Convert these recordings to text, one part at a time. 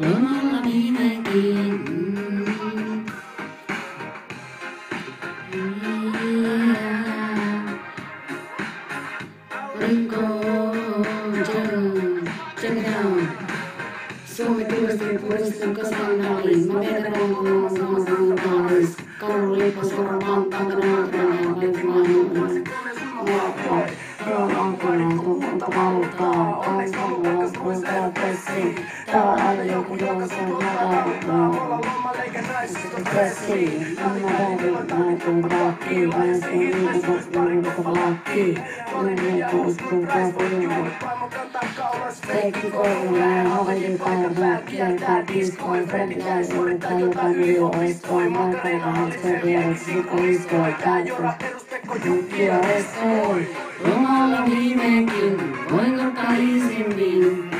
Lomalla viimeinkin. Check it out. Suomi turistin puristin kasvannaaliin. Mä vietän ronkkuun kaalis. Karu liipas korvaan tantanaan treeneen laitmaan. Kaikki korvaan, hoidin päivää, kiertää diskoin, freddiläis yrittää jotain videoistoin, markkoitaan serviereksi, sikoliskoin, käyttää, jutkia estoi. Lomalla viimeinkin, voin ottaa iisimmin.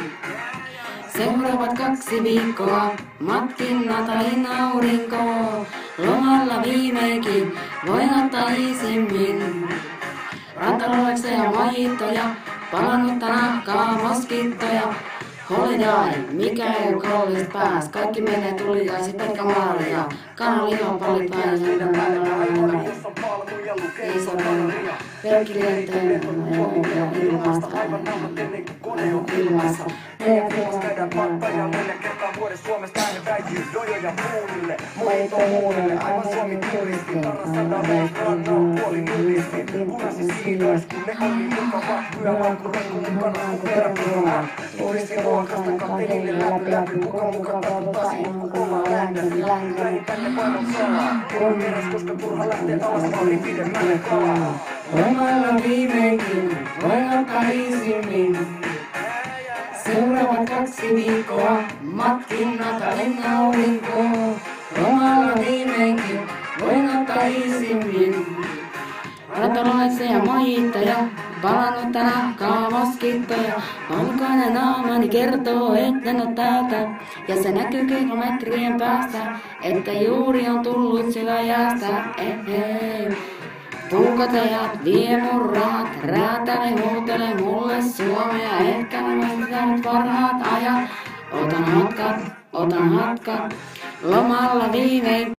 Seuraavat 2 viikkoa, matkin Natalin aurinkoa. Lomalla viimeinkin, voin ottaa iisimmin. Rantalolekseja majittoja, palannutta nahkaa, moskittoja. Holiday, mikä ei oo kallis pääs, kaikki menee tuliaisi pelkkä maalia. Kananlihan pallit päällä, ei se ole pelkilienteen ilmasta. Käydään pakkaja 4 kertaa vuodessa Suomesta äänen väijyy dojoja muunille. Muita muunille, aivan Suomi turisti. Tarrastetaan rannan puoli nullisti. Purisi siilois, kun ne on niin mukava. Vyömaan kun renkun mukana on kun perkumaan. Turisti ruokasta katinille läpi. Kuka mukaan katsotaan ihan kovaa länkkäri. Tänne painon salaa. On vieras, koska turha lähtee alas malli pidemmälle kalaa. Lomalla viimeinkin, voin ottaa iisimmin. Seuraavat 2 viikkoa, matkin Natalin aurinkoa. Lomalla viimeinkin, voin ottaa iisimmin. Rantalolaisia majittoja, palannutta nahkaa, moskittoja. Valkoinen naamani kertoo, etten oo täältä. Ja se näkyy kilometrien päästä, että juuri on tullut syvä jäästä. Puukotajat vie mun rahat, räätäle huutele mulle Suomea. Ehkä nämä nyt parhaat ajat. Otan hatkat, lomalla viimein.